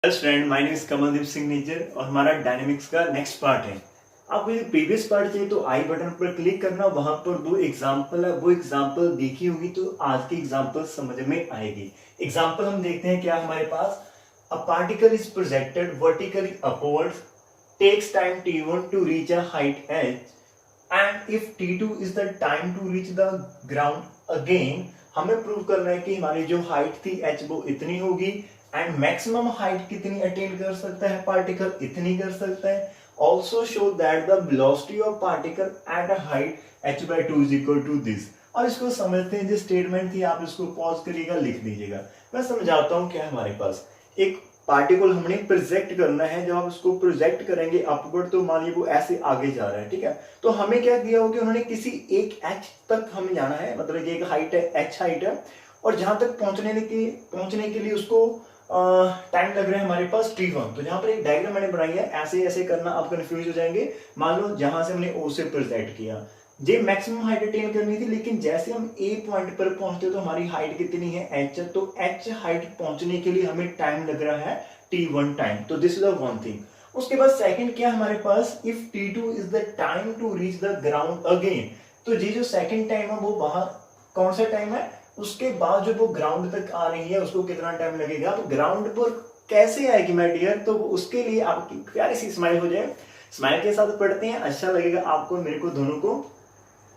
Hello student, my name is Kamaldeep Singh Nijjar और हमारा dynamics का नेक्स्ट पार्ट है। आपको ये प्रीवियस पार्ट चाहिए तो आई बटन पर क्लिक करना, वहां पर दो एग्जांपल है, वो एग्जांपल देखी होगी तो आज की एग्जांपल समझ में आएगी। एग्जांपल हम देखते हैं क्या हमारे पास। A particle is projected vertically upwards, takes time t1 to reach a height h and if t2 is the time to reach the ground again. हमें प्रूव करना है कि हमारी जो हाइट थी h वो इतनी होगी एंड मैक्सिमम हाइट कितनी अटेन कर सकता है पार्टिकल, इतनी कर सकता है। Also show that the velocity of particle at a height h/2 is equal to this. और इसको समझते हैं, जो स्टेटमेंट थी आप इसको पॉज करिएगा, लिख दीजिएगा। मैं समझाता हूँ क्या है हमारे पास। एक पार्टिकल हमने प्रोजेक्ट करना है, जब आप उसको प्रोजेक्ट करेंगे अपवर्ड तो मान लीजिए वो ऐसे आगे जा रहा है, ठीक है। तो हमें क्या दिया हो कि उन्होंने किसी एक h तक हमें जाना है, मतलब ये एक हाइट है, h हाइट है, और जहां तक पहुंचने के लिए उसको टाइम लग रहा है हमारे पास t1। तो जहां पर एक डायग्राम मैंने बनाई है, ऐसे ऐसे करना, आप कंफ्यूज हो जाएंगे। मान लो जहां से हमने o से प्रोजेक्ट किया, ये मैक्सिमम हाइट अटेन करनी थी, लेकिन जैसे हम a पॉइंट पर पहुंचते तो हमारी हाइट कितनी है, h। तो h हाइट पहुंचने के लिए हमें टाइम लग रहा है t1 टाइम। तो this is the one thing. उसके बाद सेकंड क्या हमारे पास, if t2 is the time to reach the ground again. तो ये जो सेकंड टाइम है वो वहां कौन सा टाइम है, उसके बाद जो वो ग्राउंड तक आ रही है उसको कितना टाइम लगेगा। तो ग्राउंड पर कैसे आएगी माय डियर, तो उसके लिए आपकी प्यारी सी स्माइल हो जाए। स्माइल के साथ पढ़ते हैं, अच्छा लगेगा आपको मेरे को दोनों को,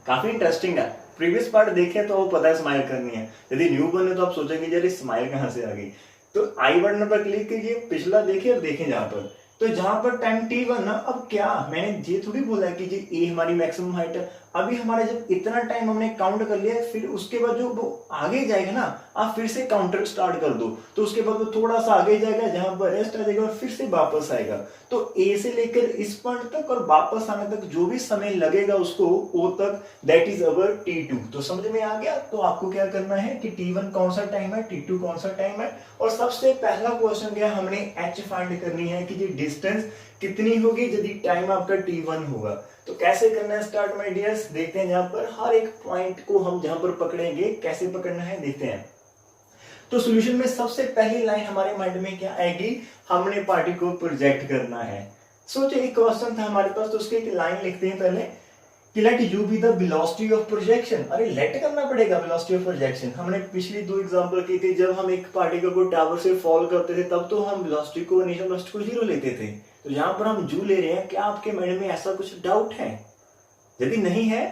काफी इंटरेस्टिंग है। प्रीवियस पार्ट देखे तो वो पता है स्माइल करनी है, यदि न्यू बने तो आप सोचेंगे यार स्माइल कहां से आ गई। तो आई बटन पर क्लिक कीजिए, पिछला देखिए और देखें जहां पर। तो जहां पर टाइम t1 ना, अब क्या मैंने ये थोड़ी बोला है कि जी ए हमारी मैक्सिमम हाइट है। अभी हमारा जब इतना टाइम हमने काउंट कर लिया, फिर उसके बाद जो वो आगे जाएगा ना, आप फिर से काउंटर स्टार्ट कर दो, तो उसके बाद वो थोड़ा सा आगे जाएगा, जहां पर रेस्ट आ जाएगा और फिर से वापस आएगा। तो ए से लेकर इस पॉइंट तक और वापस आने तक जो भी समय लगेगा उसको ओ तक, दैट इज अवर t2। तो समझ में आ गया। तो आपको क्या करना है कि t1 कौन सा टाइम है, t2 कौन सा टाइम है। और सबसे पहला क्वेश्चन क्या, हमने h फाइंड करनी है कि ये डिस्टेंस कितनी होगी यदि टाइम आपका t1 होगा। तो कैसे करना है स्टार्ट माय डियर्स, देखते हैं। जहां पर हर एक पॉइंट को हम जहां पर पकड़ेंगे, कैसे पकड़ना है देखते हैं। तो सॉल्यूशन में सबसे पहली लाइन हमारे माइंड में क्या आएगी, हमने पार्टी को प्रोजेक्ट करना है। सोचिए एक क्वेश्चन था हमारे पास, तो उसकी एक लाइन लिखते हैं पहले कि let you be the velocity of projection. अरे लेट करना पड़ेगा वेलोसिटी ऑफ प्रोजेक्शन। हमने पिछली दो एग्जांपल की थी, जब हम एक पार्टिकल को टावर से फॉल करते थे तब तो हम वेलोसिटी को, इनिशियल वेलोसिटी को 0 लेते थे। तो यहाँ पर हम जू ले रहे हैं। क्या आपके माइंड में ऐसा कुछ डाउट है? यदि नहीं है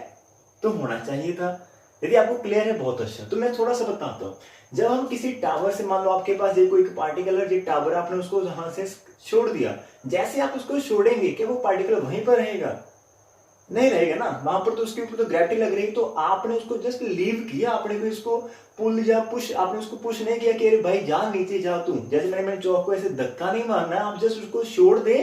तो होना चाहिए था। यदि आपको क्लियर है बहुत अच्छा। तो मैं थोड़ा सा बताता हूँ। जब हम किसी टावर से, मान लो आपके पास ये कोई पार्टिकल है, टावर आपने उसको जहां से छोड़ दिया, जैसे आप उसको छोड़ेंगे क्या वो पार्टिकल वहीं पर रहेगा? नहीं रहेगा ना, वहां पर तो उसके ऊपर तो ग्रेविटी लग रही है। तो आपने उसको जस्ट लीव किया, आपने कोई इसको पुल या पुश, आपने उसको पुश नहीं किया कि अरे भाई जा नीचे जा तू, जैसे मैंने चौक को ऐसे धक्का नहीं मारना है। आप जस्ट उसको छोड़ दे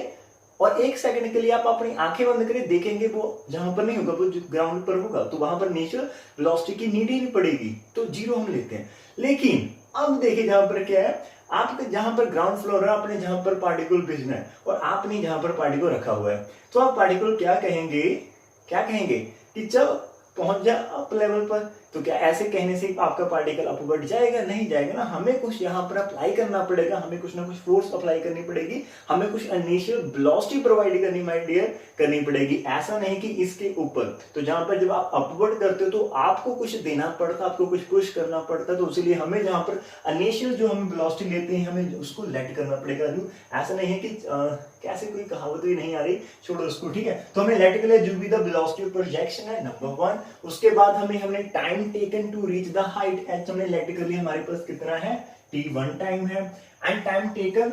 और एक सेकंड के लिए आप अपनी आंखें बंद करें, देखेंगे वो जहां पर नहीं होगा, वो ग्राउंड पर होगा, तो वहां पर नेचुरल वेलोसिटी की नीड ही नहीं पड़ेगी। तो 0 हम लेते हैं। लेकिन अब देखिए जहां पर क्या है, आपके जहां पर ग्राउंड फ्लोर है, आपने जहां पर पार्टिकल भेजना है और आपने जहां पर पार्टिकल रखा हुआ है, तो आप पार्टिकल क्या कहेंगे, क्या कहेंगे कि जब पहुंच जा अप लेवल पर। तो क्या ऐसे कहने से आपका पार्टिकल अपवर्ड जाएगा? नहीं जाएगा ना। हमें कुछ यहाँ पर अप्लाई करना पड़ेगा, हमें कुछ ना कुछ फोर्स अप्लाई करनी पड़ेगी, हमें कुछ इनिशियल वेलोसिटी प्रोवाइड करनी, माय डियर, करनी पड़ेगी। ऐसा नहीं कि इसके ऊपर। तो जहां पर जब आप अपवर्ड करते हो तो आपको कुछ देना पड़ता, आपको कुछ पुश करना पड़ता, तो इसीलिए हमें जहां पर इनिशियल जो हम वेलोसिटी लेते हैं हमें उसको लेट करना पड़ेगा। ऐसा नहीं है कि कैसे कोई कहावत भी नहीं आ रही, छोड़ो उसको, ठीक है। तो हमें लेट के लिए जो भी द वेलोसिटी ऑफ प्रोजेक्शन है नंबर 1। उसके बाद हमने time taken to reach the height h हमने लेट कर लिया, हमारे पास कितना है t1 टाइम है। And time taken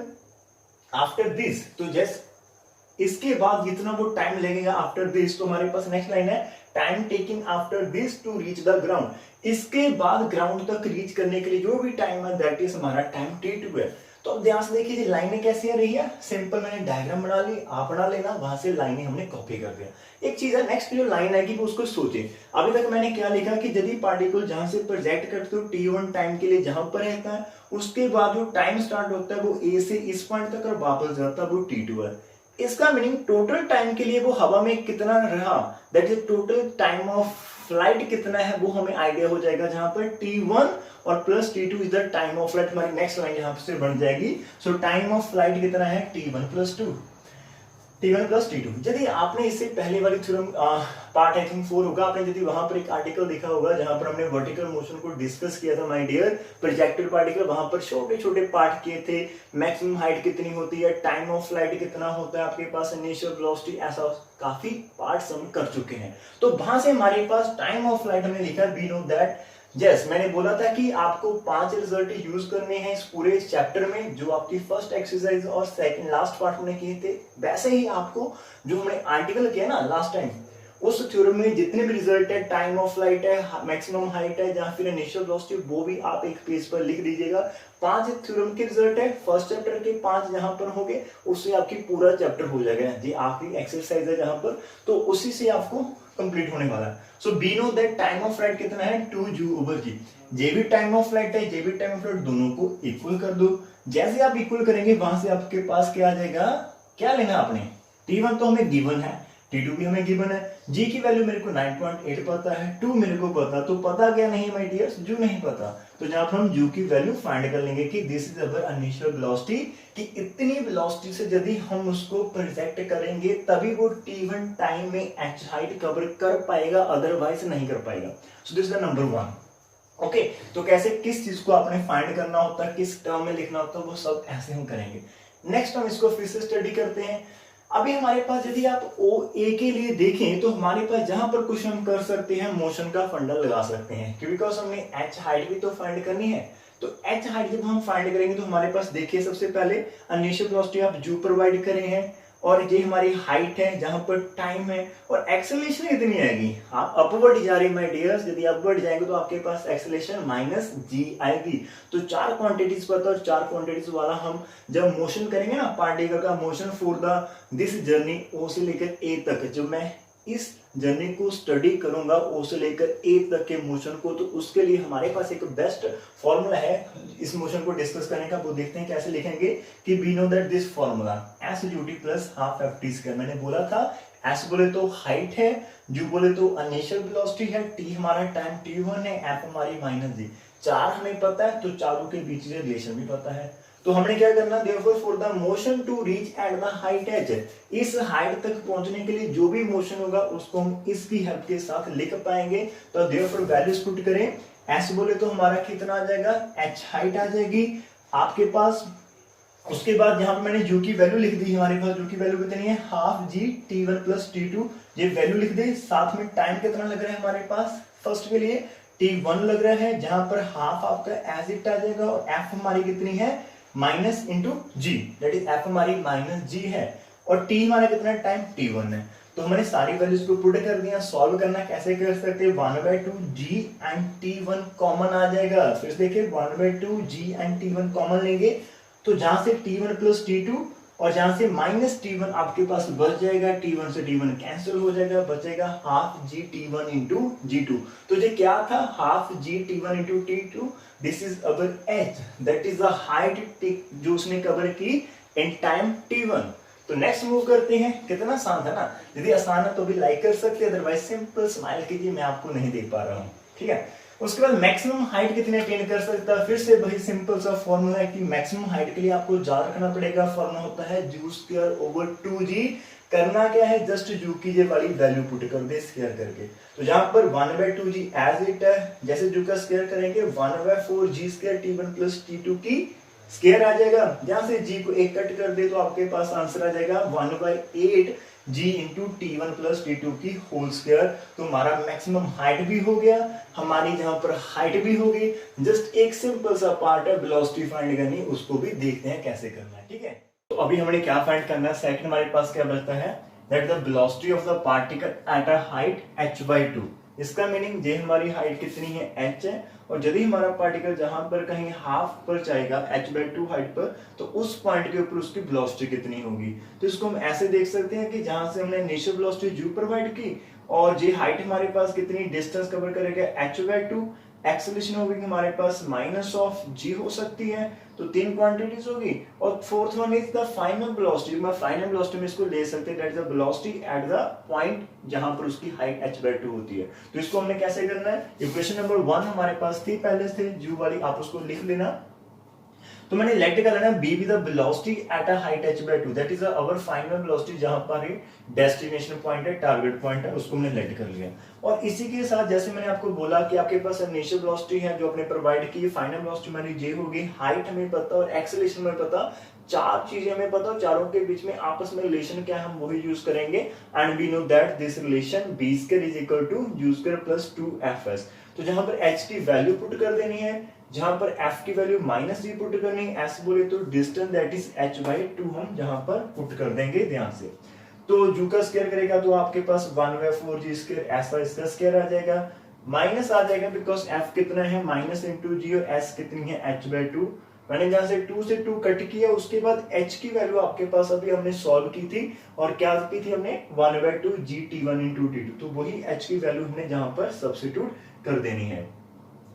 after this, तो जस्ट इसके बाद जितना वो टाइम लगेगा आफ्टर दिस, तो हमारे पास नेक्स्ट लाइन है time taking after this to reach the ground. इसके बाद ग्राउंड तक रीच करने के लिए जो भी टाइम है दैट इज हमारा टाइम t2 है। तो अब ध्यान से देखिए लाइनें कैसी आ रही है, सिंपल मैंने डायग्राम बना ली, आप बना लेना, वहां से लाइनें हमने कॉपी कर दिया। एक चीज है, नेक्स्ट जो लाइन है कि वो उसको सोचे। अभी तक मैंने क्या लिखा कि यदि पार्टिकल जहां से प्रोजेक्ट करते हो t1 टाइम के लिए जहां पर रहता है, उसके बाद जो टाइम स्टार्ट होता है वो ए से इस पॉइंट तक और वापस जाता है वो t2 है। इसका मीनिंग टोटल टाइम के लिए वो हवा में कितना रहा, that is total time of flight कितना है वो हमें आइडिया हो जाएगा, जहां पर t1 और plus t2 is the time of flight. हमारी नेक्स्ट लाइन यहां से बन जाएगी। सो टाइम ऑफ फ्लाइट कितना है, t1 plus 2, t1 plus t2। यदि आपने इससे पहले वाली थ्योरम पार्ट आई थिंक 4 होगा, आपने यदि वहां पर एक आर्टिकल देखा होगा जहां पर हमने वर्टिकल मोशन को डिस्कस किया था माय डियर, प्रोजेक्टेड पार्टिकल, वहां पर छोटे छोटे पार्ट किए थे, मैक्सिमम हाइट कितनी होती है, टाइम ऑफ फ्लाइट कितना होता है आपके पास, इनिशियल वेलोसिटी, ऐसा काफी पार्ट्स हम कर चुके हैं। तो वहां से हमारे पास टाइम ऑफ फ्लाइट हमने लिखा, वी नो दैट, यस मैंने बोला था कि आपको 5 रिजल्ट यूज करने हैं इस पूरे चैप्टर में, जो आपकी फर्स्ट एक्सरसाइज और सेकंड लास्ट पार्ट में किए थे। वैसे ही आपको जो हमने आर्टिकल किया ना लास्ट टाइम, उस थ्योरम में जितने भी रिजल्ट है, टाइम ऑफ फ्लाइट है, मैक्सिमम हाइट है, जहां फिर इनिशियल वेलोसिटी, वो भी आप एक पेज पर लिख दीजिएगा। 5 थ्योरम के रिजल्ट है, फर्स्ट चैप्टर के 5 जहां पर होंगे, उससे आपकी पूरा चैप्टर हो जाएगा। जी आखिरी एक्सरसाइज है जहां पर, तो उसी से आपको कंप्लीट होने वाला है। So we know that time of flight कितना है, 2u/g। जे भी टाइम ऑफ फ्लाइट है, जे भी टाइम ऑफ फ्लाइट, दोनों को इक्वल कर दो। जैसे आप इक्वल करेंगे वहां से आपके पास क्या आ जाएगा, क्या लेना आपने, t1 तो हमें गिवन है, t2 भी हमें गिवन है, g की वैल्यू मेरे को 9.8 पता है, 2 मेरे को पता, तो पता क्या नहीं माय डियर्स, जो नहीं पता, तो जहां पर हम u की वैल्यू फाइंड कर लेंगे कि this is our initial velocity, कि इतनी वेलोसिटी से यदि हम उसको प्रोजेक्ट करेंगे तभी वो t1 टाइम में h हाइट कवर कर पाएगा, अदरवाइज नहीं कर पाएगा। So this is the number 1। Okay, तो कैसे किस चीज को आपने फाइंड करना होता है, किस टर्म में लिखना होता है, वो सब ऐसे हम करेंगे। नेक्स्ट हम इसको फिर से स्टडी करते हैं। अभी हमारे पास यदि आप ओ ए के लिए देखें तो हमारे पास जहां पर कुछ हम कर सकते हैं, मोशन का फंडा लगा सकते हैं, बिकॉज हमने एच हाइट भी तो फाइंड करनी है। तो एच हाइट जब हम फाइंड करेंगे तो हमारे पास देखिए सबसे पहले इनिशियल वेलोसिटी आप जू प्रोवाइड करे हैं, और ये हमारी हाइट है जहां पर टाइम है, और एक्सेलरेशन कितनी आएगी, आप अपवर्ड जा रही माय डियर्स, यदि अपवर्ड जाएंगे तो आपके पास एक्सेलरेशन माइनस जी आएगी। तो 4 क्वांटिटीज पता, और 4 क्वांटिटीज वाला हम जब मोशन करेंगे ना, पार्टिकल का motion for the this journey O से लेकर ए तक, जब मैं इस जर्नी को स्टडी करूंगा ओ से लेकर ए तक के मोशन को, तो उसके लिए हमारे पास एक बेस्ट फॉर्मूला है इस मोशन को डिस्कस करने का। वो देखते हैं कैसे लिखेंगे कि we know that this formula s u t plus half f t square. मैंने बोला था एस बोले तो हाइट है, यू बोले तो इनिशियल वेलोसिटी है, टी हमारा टाइम t1 है, एफ हमारी माइनस जी। 4 हमें पता है तो चारों के बीच में रिलेशन भी पता है। तो हमने क्या करना, therefore for the motion to reach at the height h, इस हाइट तक पहुंचने के लिए जो भी मोशन होगा उसको हम इसकी हेल्प के साथ लिख पाएंगे। तो therefore वैल्यूज पुट करें, s बोले तो हमारा कितना आ जाएगा, h हाइट आ जाएगी आपके पास। उसके बाद यहाँ पे मैंने u की वैल्यू लिख दी, हमारे पास u की वैल्यू कितनी है, half g t1 plus t2, ये वैल्यू लिख दे। साथ में टाइम कितना लग रहा है हमारे पास, फर्स्ट के लिए t1 लग रहा है, जहां पर हाफ आपका एज इट आ जाएगा, और f हमारी कितनी है, minus into g, that is f हमारी माइनस जी है, और टी हमारा कितना टाइम t1 है। तो हमने सारी वैल्यूज को पुट कर दिया। सॉल्व करना कैसे कर सकते हैं, 1/2 जी एंड t1 कॉमन आ जाएगा। फिर देखिए 1/2 जी एंड t1 कॉमन लेंगे, तो जहां से t1 प्लस t2 और जहां से माइनस t1 आपके पास बच जाएगा, t1 से t1 कैंसिल हो जाएगा, बचेगा half g t1 into g2। तो ये क्या था, half g t1 into t2, this is our h, that is the height जो उसने कवर की इन टाइम t1। तो नेक्स्ट मूव करते हैं। कितना आसान था ना, यदि आसान है तो भी लाइक कर सकते हैं, अदरवाइज सिंपल स्माइल कीजिए, मैं आपको नहीं देख पा रहा हूँ, ठीक है। उसके बाद मैक्सिमम हाइट कितने अटेन कर सकता है, फिर से वही सिंपल सा फॉर्मूला है कि मैक्सिमम हाइट के लिए आपको याद रखना पड़ेगा, फॉर्मूला होता है u स्क्वायर ओवर 2g। करना क्या है, जस्ट u की ये वाली वैल्यू पुट कर दे स्क्वायर करके। तो जहां पर 1/2g एज इट है, जैसे u का स्क्वायर करेंगे 1/4g square t1 plus t2 की स्क्वायर आ जाएगा। जहां से g को एक कट कर दे तो आपके पास आंसर आ जाएगा 1/8 g into t1 plus t2 की होल स्क्वायर। तो हमारा मैक्सिमम हाइट भी हो गया, हमारी जहां पर हाइट भी होगी। जस्ट एक सिंपल सा पार्ट है वेलोसिटी फाइंड करनी, उसको भी देखते हैं कैसे करना है, ठीक है। तो अभी हमने क्या फाइंड करना है, सेकंड हमारे पास क्या बचता है, that the velocity of the particle at a height h/2। इसका मीनिंग ये हमारी हाइट कितनी है, h है, और यदि हमारा पार्टिकल जहां पर कहीं हाफ पर जाएगा h/2 हाइट पर, तो उस पॉइंट के ऊपर उसकी वेलोसिटी कितनी होगी। तो इसको हम ऐसे देख सकते हैं कि जहां से हमने इनिशियल वेलोसिटी u प्रोवाइड की, और ये हाइट हमारे पास कितनी डिस्टेंस कवर करेगा h/2, एक्सेलरेशन होगी हमारे पास माइनस ऑफ जी हो सकती है, तो 3 क्वांटिटीज होगी। और fourth one is the final velocity, मैं फाइनल वेलोसिटी में इसको ले सकते हैं, that is the velocity at the point जहां पर उसकी हाइट h/2 होती है। तो इसको हमने कैसे करना है, इक्वेशन नंबर 1 हमारे पास थी पहले से जू वाली, आप उसको लिख लेना। तो मैंने लेट कर लेना be with the velocity at a height h/2, that is our final velocity, जहां पर डेस्टिनेशन पॉइंट है, टारगेट पॉइंट है, उसको हमने लेट कर लिया। और इसी के साथ जैसे मैंने आपको बोला कि आपके पास इनिशियल वेलोसिटी है जो आपने प्रोवाइड की, फाइनल वेलोसिटी हमारी जे होगी, हाइट हमें पता और एक्सेलरेशन हमें पता, चार चीजें हमें पता, चारों के बीच में आपस में रिलेशन क्या है हम वही यूज करेंगे। And we know that this relation b square is equal to u square plus 2fs। तो जहां पर h की वैल्यू पुट कर देनी है, जहां पर f की वैल्यू माइनस जी पुट करनी है, s बोले तो डिस्टेंस दैट इज h/2 हम जहां पर पुट कर देंगे ध्यान से। तो जू का स्क्वायर करेगा तो आपके पास 1/4 जी स्क्वायर, ऐसा इसका स्क्वायर आ जाएगा, माइनस आ जाएगा बिकॉज f कितना है माइनस इंटू जी और s कितनी है h/2। मैंने जहां से 2 से 2 कट किया, उसके बाद h की वैल्यू आपके पास अभी हमने सॉल्व की थी, और क्या की थी हमने 1/2 जी t1 इंटू t2, तो वही h की वैल्यू हमने जहां पर सब्स्टिट्यूट कर देनी है।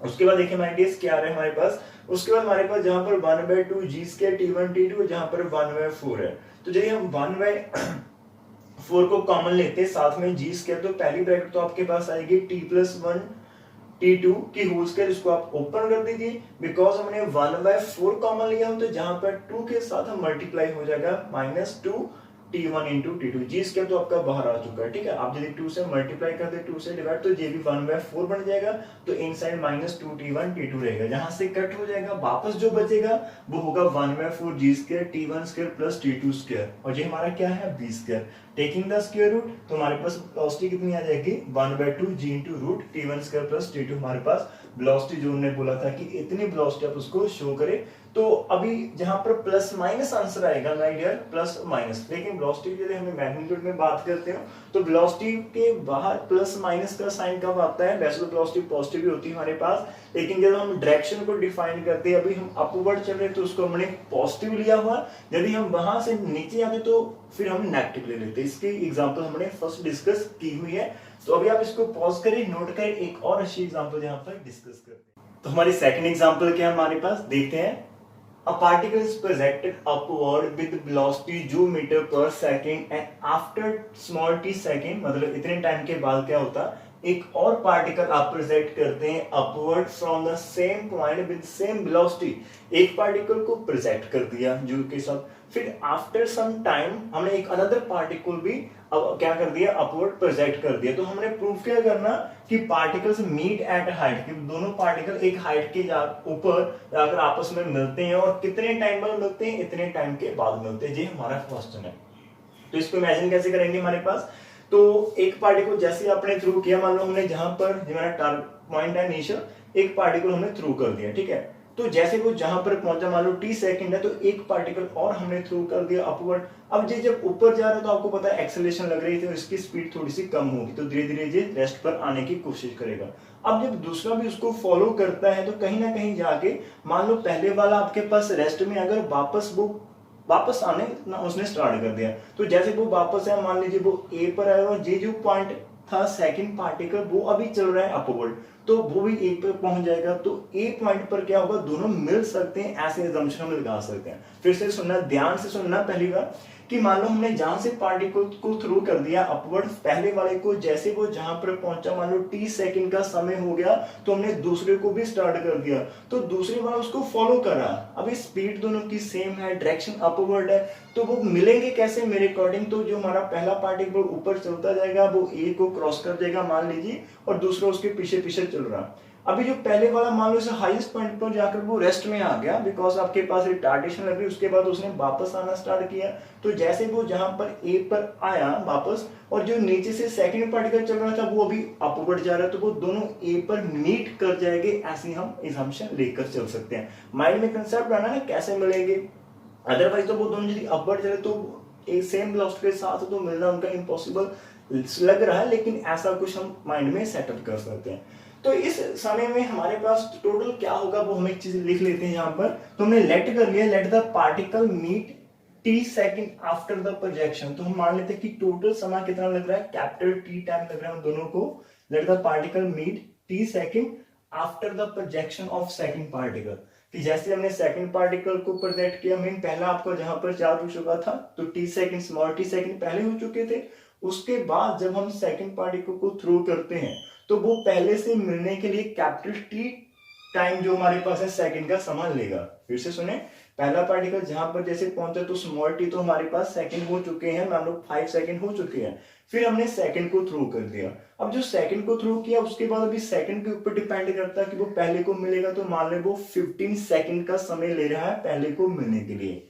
उसके बाद देखिए हमारे केस क्या आ रहा है हमारे पास, उसके बाद हमारे पास जहां पर 1/2 जी स्क्वायर t1 t2 जहां पर 1/4 है, तो जब हम 1/4 को कॉमन लेते हैं साथ में जी स्क्वायर, तो पहली ब्रैकेट तो आपके पास आएगी t+1 t2 की होल स्क्वायर, इसको आप ओपन कर दीजिए बिकॉज हमने 1/4 कॉमन लिया हो, तो जहां पर 2 के साथ हम मल्टीप्लाई हो जाएगा -2 t1 इंटू t2, जी स्क्वायर तो आपका बाहर आ चुका है, ठीक है। आप यदि 2 से मल्टीप्लाई कर दे, 2 से डिवाइड, तो ये भी 1/4 बन जाएगा, तो इनसाइड -2 t1 t2 रहेगा, जहां से कट हो जाएगा, वापस जो बचेगा वो होगा 1/4 G square t1 square plus t2 square, और ये हमारा क्या है b square. Taking the square root, तो हमारे पास वेलोसिटी कितनी आ जाएगी 1/2 G into root t1 square plus t2, हमारे पास वेलोसिटी जो उन्होंने बोला था कि इतनी वेलोसिटी आप उसको शो करें। तो अभी जहां पर प्लस माइनस आंसर आएगा माय डियर, प्लस माइनस, लेकिन वेलोसिटी के लिए हमें मैग्नीट्यूड में बात करते हो तो वेलोसिटी के बाहर प्लस माइनस का साइन कब आता है, वैसे तो वेलोसिटी पॉजिटिव ही होती है हमारे पास, लेकिन जब हम डायरेक्शन को डिफाइन करते हैं, अभी हम अपवर्ड चल रहे तो उसको हमने पॉजिटिव लिया हुआ, यदि हम वहां से नीचे आते तो फिर हम नेगेटिव ले लेते। इसकी एग्जांपल हमने फर्स्ट डिस्कस की हुई है, तो अभी आप इसको पॉज करें, नोट करें, एक और अच्छी एग्जांपल यहां पर डिस्कस करते हैं। तो हमारी सेकंड एग्जांपल क्या है हमारे पास, देखते हैं। A particle is projected upward with velocity u meter per second and after small t second, मतलब इतने टाइम के बाद क्या होता, एक और पार्टिकल आप प्रोजेक्ट करते हैं upward from the same point with same velocity, एक पार्टिकल को प्रोजेक्ट कर दिया जू के साथ, फिर आफ्टर सम टाइम हमने एक अनदर पार्टिकल भी अब क्या कर दिया अपवर्ड प्रोजेक्ट कर दिया। तो हमने प्रूफ क्या करना कि पार्टिकल्स मीट एट हाइट, कि दोनों पार्टिकल एक हाइट के ऊपर जाकर आपस में मिलते हैं, और कितने टाइम बाद मिलते हैं, इतने टाइम के बाद मिलते हैं, ये हमारा क्वेश्चन है। तो इसको इमेजिन कैसे करेंगे हमारे पास, तो एक पार्टिकल जैसे आपने थ्रू किया, मान लो हमने जहां पर जो हमारा टारगेट पॉइंट है इनिशियल, एक पार्टिकल हमने थ्रू कर दिया, ठीक है। तो जैसे वो जहां पर पहुंचा, मान लो t सेकंड है, तो एक पार्टिकल और हमने थ्रू कर दिया अपवर्ड। अब ये जब ऊपर जा रहा है तो आपको पता है एक्सेलरेशन लग रही है, तो इसकी स्पीड थोड़ी सी कम होगी, तो धीरे धीरे ये रेस्ट पर आने की कोशिश करेगा। अब जब दूसरा भी उसको फॉलो करता है, तो कहीं ना कहीं जाके मान लो पहले वाला आपके पास रेस्ट में, अगर वापस आने ना उसने स्टार्ट कर दिया, तो जैसे वो वापस है, मान लीजिए वो ए पर आया और ये जो पॉइंट था सेकंड पार्टिकल वो अभी चल रहा है अपवर्ड, तो वो भी ए पर पहुंच जाएगा, तो ए पॉइंट पर क्या होगा, दोनों मिल सकते हैं, ऐसे असम्पशन हम लगा सकते हैं। फिर से सुनना, ध्यान से सुनना, पहली बार कि मान लो हमने जहां से पार्टिकल को थ्रू कर दिया अपवर्ड, पहले वाले को जैसे वो जहां पर पहुंचा, मान लो t सेकंड का समय हो गया, तो हमने दूसरे को भी स्टार्ट कर दिया, तो दूसरे वाला उसको फॉलो कर रहा। अभी स्पीड दोनों की सेम है, डायरेक्शन अपवर्ड है, तो वो मिलेंगे कैसे मेरे अकॉर्डिंग, तो जो हमारा पहला पार्टिकल ऊपर चलता जाएगा, वो ए को क्रॉस कर देगा मान लीजिए, और दूसरा उसके पीछे पीछे चल रहा। अभी जो पहले वाला मान लो इसे हाईएस्ट पॉइंट पर जाकर वो रेस्ट में आ गया, बिकॉज आपके पास रिटार्डेशन लग रही, उसके बाद उसने वापस आना स्टार्ट किया, तो जैसे वो जहां पर ए पर आया वापस, और जो नीचे से सेकंड पार्टिकल चल रहा था वो अभी अपवर्ड जा रहा है, तो वो दोनों ए पर मीट कर जाएंगे, ऐसे हम असम्पशन लेकर चल सकते हैं। माइंड में कंसेप्ट बनाना है कैसे मिलेंगे, अदरवाइज तो वो दोनों यदि अपवर्ड चले तो एक सेम वेलोसिटी के साथ तो मिलना उनका इम्पॉसिबल लग रहा है, लेकिन ऐसा कुछ हम माइंड में सेटअप कर सकते हैं। तो इस समय में हमारे पास टोटल क्या होगा वो हम एक चीज लिख लेते हैं यहाँ पर, तो हमने लेट कर लिया, let the particle meet t second after the projection, तो हम मान लेते हैं कि टोटल समय कितना लग रहा है, कैपिटल T टाइम लग रहा है हम दोनों को, let the particle meet t second after the projection of second particle, कि जैसे हमने सेकंड पार्टिकल को प्रोजेक्ट किया, मीन पहला आपको जहां पर चार्ज हो चुका था तो t second, small t second पहले हो चुके थे। उसके बाद जब हम सेकंड पार्टिकल को थ्रो करते हैं तो वो पहले से मिलने के लिए कैपिटल टी टाइम जो हमारे पास है सेकंड का समय लेगा। फिर से सुने, पहला पार्टिकल जहां पर जैसे पहुंचा तो स्मॉल टी तो हमारे पास सेकंड हो चुके हैं, मान लो 5 सेकंड हो चुके हैं। फिर हमने सेकंड को थ्रो कर दिया। अब जो सेकंड को थ्रो किया उसके बाद अभी सेकंड के ऊपर डिपेंड करता है कि वो पहले को मिलेगा, तो मान ले वो 15 सेकंड का समय ले रहा है पहले को मिलने के लिए।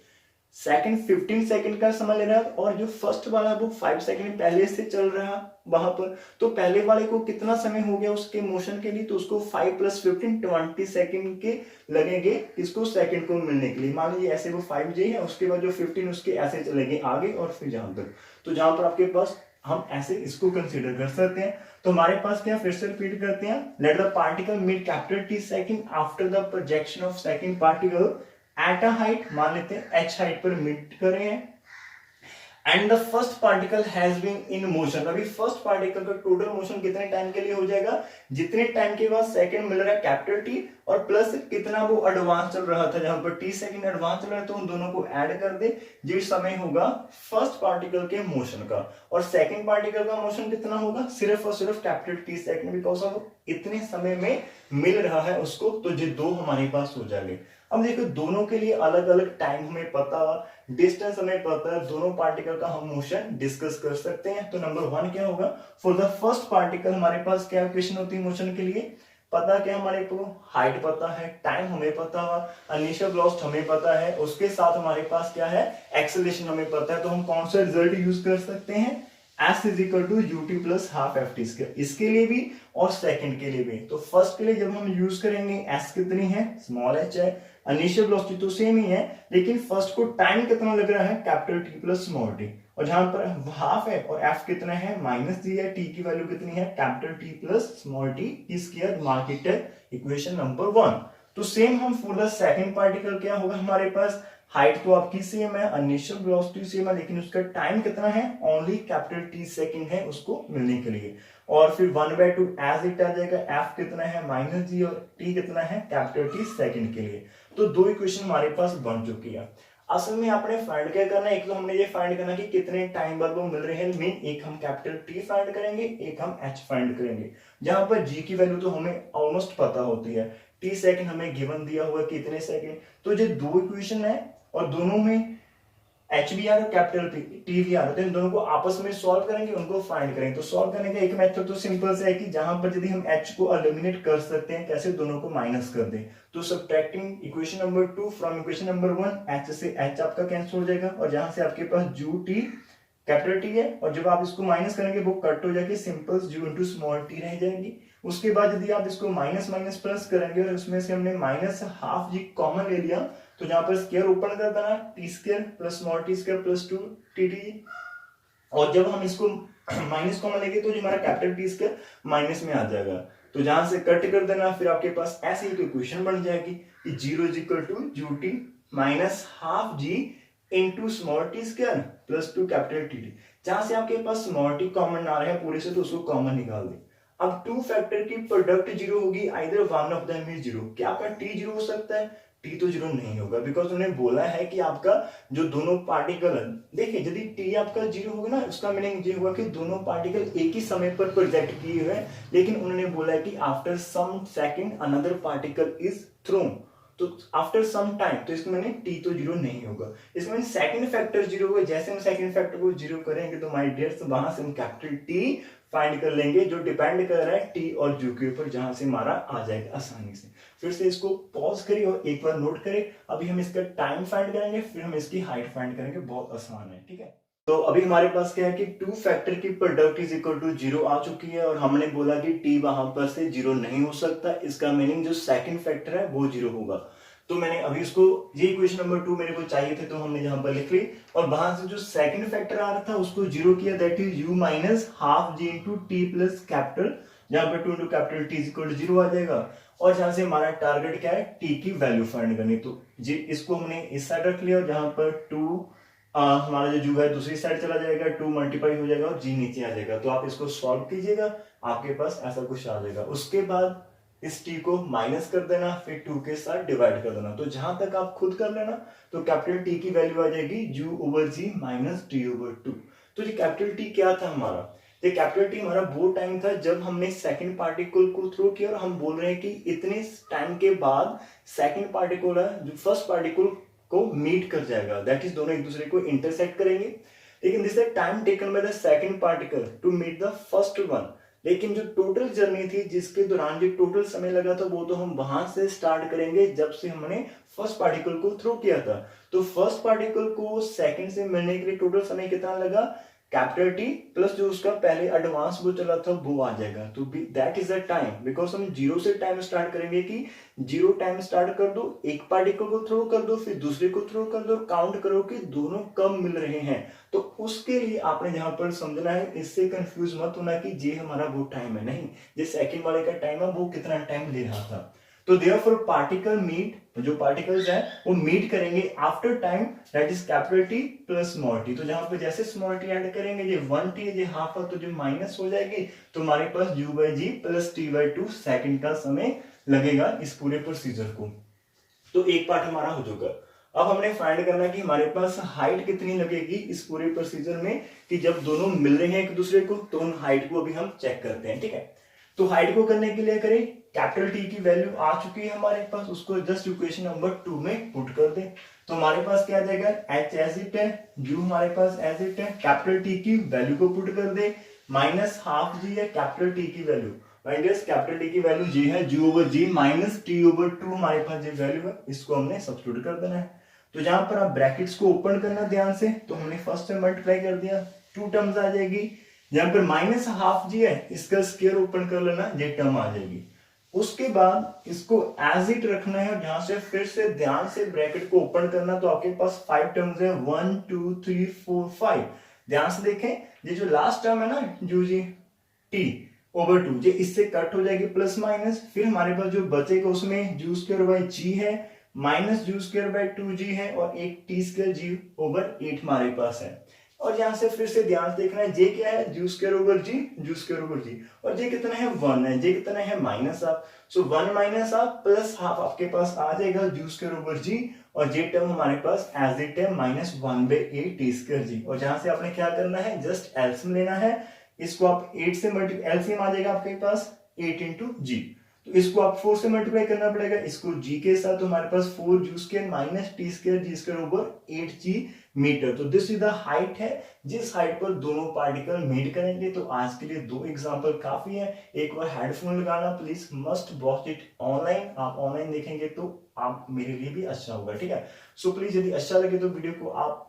सेकंड 15 सेकंड का समय ले रहा है और जो फर्स्ट वाला है वो 5 सेकंड पहले से चल रहा है वहां पर, तो पहले वाले को कितना समय हो गया उसके मोशन के लिए, तो उसको 5 + 15 20 सेकंड के लगेंगे इसको सेकंड को मिलने के लिए। मान लीजिए ऐसे वो 5J है, उसके बाद जो 15 उसके ऐसे चलेंगे आगे और फिर जहां तक, तो जहां पर आपके पास हम ऐसे इसको कंसीडर कर सकते हैं। तो हमारे पास क्या, फिर से रिपीट करते हैं, let the particle meet capital t second after the projection of second particle at a height, मान लेते हैं h हाइट पर मीट कर रहे हैं, and the first particle has been in motion. अभी फर्स्ट पार्टिकल का टोटल मोशन कितने टाइम के लिए हो जाएगा, जितने टाइम के बाद सेकंड मिल रहा है कैपिटल टी और प्लस कितना वो एडवांस चल रहा था, जहां पर टी सेकंड एडवांस चल रहा है तो उन दोनों को ऐड कर दे, जो समय होगा फर्स्ट पार्टिकल के मोशन का। और सेकंड पार्टिकल का मोशन कितना होगा, सिर्फ और सिर्फ capital t second, because of इतने समय में मिल रहा है उसको, तो ये दो हमारे पास हो जाएंगे। अब देखो दोनों के लिए अलग अलग टाइम हमें पता, डिस्टेंस हमें पता है, दोनों पार्टिकल का हम मोशन डिस्कस कर सकते हैं। तो नंबर 1 क्या होगा, फॉर द फर्स्ट पार्टिकल हमारे पास क्या इक्वेशन होती है मोशन के लिए, पता क्या हमारे को, हाइट पता है, टाइम हमें पता है, इनिशियल वेलोसिटी हमें पता है, उसके साथ हमारे पास क्या है, एक्सेलरेशन हमें पता है। तो हम कौन सा रिजल्ट यूज कर सकते हैं, S = ut + ½ ft², इसके लिए भी और सेकंड के लिए भी। तो फर्स्ट के लिए जब हम यूज करेंगे S कितनी है, स्मॉल h है, इनिशियल वेलोसिटी तो सेम ही है, लेकिन फर्स्ट को टाइम कितना लग रहा है, कैपिटल T + स्मॉल t, और जहां पर हाफ है और f कितना है, -g है, t की वैल्यू कितनी है, capital T + small t², mark it equation number 1। तो सेम हम फॉर द सेकंड पार्टिकल क्या होगा हमारे पास, हाइट तो आपकी सेम है, इनिशियल वेलोसिटी सेम है, लेकिन उसका टाइम कितना है, ओनली कैपिटल T सेकंड है उसको मिलने के लिए। और फिर 1/2 एज इट आ जाएगा, f कितना है -g और t कितना है, कैपिटल T सेकंड के लिए। तो दो इक्वेशन हमारे पास बन चुकी है। असल में आपने फाइंड क्या करना है, एक तो हमने ये फाइंड करना कि कितने टाइम बाद वो मिल रहे हैं, मीन एक हम कैपिटल T फाइंड करेंगे, एक हम h फाइंड करेंगे, जहां पर g की वैल्यू तो हमें ऑलमोस्ट पता होती है, t सेकंड हमें गिवन दिया हुआ कितने सेकंड। तो ये दो इक्वेशन है और दोनों में एच भी आ रहा है, कैपिटल टी भी आ रहा है, तो इन दोनों को आपस में सॉल्व करेंगे, उनको फाइंड करेंगे। तो सॉल्व करने का एक मेथड तो सिंपल से है कि जहां पर यदि हम एच को एलिमिनेट कर सकते हैं, कैसे, दोनों को माइनस कर दें। तो subtracting equation number 2 from equation number 1, H से एच आपका कैंसिल हो जाएगा, और जहां से आपके पास जू टी कैपिटल टी है, और जब आप इसको माइनस करेंगे वो कट हो जाएगी, सिंपल जू इंटू स्मॉल टी रह जाएगी। उसके बाद यदि आप इसको माइनस माइनस प्लस करेंगे और उसमें से हमने -½ जी कॉमन ले लिया, तो जहां पर स्क्वायर ओपन कर देना, t² + स्मॉल t² + 2t, और जब हम इसको माइनस कॉमन लेंगे तो जो हमारा कैपिटल T² माइनस में आ जाएगा, तो जहां से कट कर देना, फिर आपके पास ऐसी एक इक्वेशन बन जाएगी कि 0 = ut -½ g into small t² + 2 capital T, जहां से आपके पास स्मॉल t कॉमन आ रहा है पूरे से, तो उसको कॉमन निकाल दे। अब 2 फैक्टर की प्रोडक्ट 0 होगी, either one of them is 0। क्या आपका t 0 हो सकता है, t तो 0 नहीं होगा, बिकॉज उन्होंने बोला है कि आपका जो दोनों पार्टिकल, देखिए यदि t आपका 0 होगा ना, उसका मीनिंग ये होगा कि दोनों पार्टिकल एक ही समय पर प्रोजेक्ट किए हुए हैं, लेकिन उन्होंने बोला है कि after some second another particle is thrown, तो आफ्टर सम टाइम, तो इसमें मैंने t तो 0 नहीं होगा, इसमें सेकंड फैक्टर 0 होगा। जैसे हम सेकंड फैक्टर को 0 करेंगे तो माय डियर्स वहां से हम कैपिटल T फाइंड कर लेंगे, जो डिपेंड कर रहा है t और u के ऊपर, जहां से हमारा आ जाएगा आसानी से। फिर से इसको पॉज करिए और एक बार नोट करें, अभी हम इसका टाइम फाइंड करेंगे, फिर हम इसकी हाइट फाइंड करेंगे, बहुत आसान है, ठीक है। तो अभी हमारे पास क्या है कि 2 फैक्टर की प्रोडक्ट इज इक्वल टू 0 आ चुकी है, और हमने बोला कि t वहां पर से 0 नहीं हो सकता, इसका मीनिंग जो सेकंड फैक्टर है वो 0 होगा। तो मैंने अभी इसको, ये इक्वेशन नंबर 2 मेरे को चाहिए थे, तो हमने यहाँ पर लिख ली, और वहां से जो सेकंड फैक्टर आ रहा था उसको 0 किया, that is u -½ g into T plus capital, जहां पर 2 इंटू कैपिटल T = 0 आ जाएगा, और जहां से हमारा टारगेट क्या है, t की वैल्यू फाइंड करनी। तो जी इसको हमने इस साइड रख लिया, और जहां पर 2 हमारा जो है दूसरी साइड चला जाएगा, 2 मल्टीप्लाई हो जाएगा और g नीचे आ जाएगा। तो आप इसको सॉल्व कीजिएगा, आपके पास ऐसा कुछ आ जाएगा। उसके बाद इस टी को माइनस कर देना, फिर 2 के साथ डिवाइड कर देना। तो जहां तक आप खुद कर लेना, तो कैपिटल टी की वैल्यू आ जाएगी u over g minus t over 2। तो ये कैपिटल टी क्या था हमारा? ये कैपिटल टी हमारा वो टाइम था जब हमने सेकंड पार्टिकल को थ्रो किया, और हम बोल रहे हैं कि इतने टाइम के बाद सेकंड पार्टिकल है जो फर्स्ट पार्टिकल को मीट कर जाएगा, दैट इज दोनों एक दूसरे को इंटरसेक्ट करेंगे। लेकिन this the time taken by the second particle to meet the first one. लेकिन जो टोटल जर्नी थी जिसके दौरान जो टोटल समय लगा था, वो तो हम वहां से स्टार्ट करेंगे जब से हमने फर्स्ट पार्टिकल को थ्रो किया था। तो फर्स्ट पार्टिकल को सेकंड से मिलने के लिए टोटल समय कितना लगा? कैपिटल टी प्लस जो उसका पहले एडवांस वो चला था वो आ जाएगा। तो that is the time, because हम जीरो से टाइम स्टार्ट करेंगे कि जीरो टाइम स्टार्ट कर दो, एक पार्टिकल को थ्रो कर दो, फिर दूसरे को थ्रो कर दो, काउंट करो कि दोनों कब मिल रहे हैं। तो उसके लिए आपने जहां पर समझना है, इससे कंफ्यूज मत होना कि ये हमारा वो टाइम है, नहीं, ये सेकंड वाले का टाइम है, वो कितना टाइम ले रहा था। तो देयरफॉर पार्टिकल मीट, जो पार्टिकल्स है वो मीट करेंगे after time, that is capital T plus small T. तो जहां पे जैसे स्मॉल टी ऐड करेंगे, ये 1 टी ये हाफ है, तो जो माइनस हो जाएगी, तो हमारे पास u by g plus t by 2 second का समय लगेगा इस पूरे प्रोसीजर को। तो एक पार्ट हमारा हो चुका। अब हमने फाइंड करना कि हमारे पास हाइट कितनी लगेगी इस पूरे प्रोसीजर में, कि जब दोनों मिल रहे हैं एक दूसरे को, तो उन हाइट को अभी हम चेक करते हैं, ठीक है। तो हाइट को करने के लिए करें, कैपिटल टी की वैल्यू आ चुकी है हमारे पास, उसको जस्ट इक्वेशन नंबर 2 में पुट कर दें। तो हमारे पास क्या आ जाएगा? एच एज इट है, यू हमारे पास एज इट है, कैपिटल टी की वैल्यू को पुट कर दे, माइनस हाफ जी है कैपिटल टी की वैल्यू, कैपिटल टी की वैल्यू जी है, जी over g minus t over 2 हमारे पास जो वैल्यू है, इसको हमने सब्स्टिट्यूट कर देना है। तो जहां पर आप ब्रैकेट्स को ओपन करना ध्यान से, तो हमने फर्स्ट से मल्टीप्लाई कर दिया, 2 टर्म्स आ जाएगी। जहां पर माइनस हाफ जी है, इसका स्क्वायर ओपन कर लेना, ये टर्म आ जाएगी। उसके बाद इसको एज इट रखना है, और जहां से फिर से ध्यान से ब्रैकेट को ओपन करना, तो आपके पास 5 टर्म्स है, 1 2 3 4 5। ध्यान से देखें, ये जो लास्ट टर्म है ना, यू जी टी ओवर 2, ये इससे कट हो जाएगी प्लस माइनस, फिर हमारे पास जो बचेगा उसमें जू स्क्वायर बाई जी है, माइनस जू स्क्वायर बाई 2 जी है, और एक टी स्क्वायर जी ओवर 8 हमारे पास है। और यहां से फिर से ध्यान से देखना है, जे क्या है? जू स्क्वायर ओवर जी, जू स्क्वायर ओवर जी, और जे कितना है? 1 है, जे कितना है? Minus half. So 1 minus half plus half आपके पास आ जाएगा जू स्क्वायर ओवर जी, और जे टर्म हमारे पास एज इट है माइनस 1 बाई 8 टी स्क्वायर जी। और जहां से आपने क्या करना है? जस्ट एलसीएम लेना है, इसको आप 8 से मल्टीप्लाई, एलसीएम आ जाएगा आपके पास 8 इंटू जी, तो इसको आप 4 से मल्टीप्लाई करना पड़ेगा, इसको जी के साथ, तो हमारे पास 4 जू स्क्वायर माइनस टी स्क्वायर जी स्क्वायर ओवर 8 जी मीटर। तो दिस इज द हाइट है जिस हाइट पर दोनों पार्टिकल मीट करेंगे। तो आज के लिए 2 एग्जांपल काफी है। एक बार हेडफोन लगाना please, must watch it online, आप ऑनलाइन देखेंगे तो आप मेरे लिए भी अच्छा होगा, ठीक है। सो प्लीज यदि अच्छा लगे तो वीडियो को आप,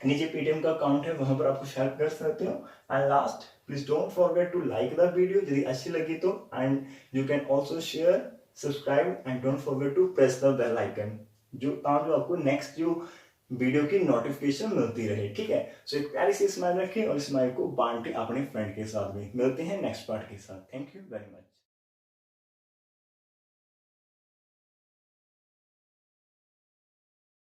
नीचे पेटीएम का अकाउंट है, वहां पर आप कुछ हेल्प कर सकते हो। And last, please don't forget to like the video यदि अच्छी लगी तो, and you can also share, subscribe, and don't forget to press the bell icon, जो आपको नेक्स्ट जो वीडियो की नोटिफिकेशन मिलती रहे, ठीक है। सो एक प्यारी सी स्माइल रखें, और स्माइल को बांटे अपने फ्रेंड के साथ भी। मिलते हैं नेक्स्ट पार्ट के साथ। Thank you very much.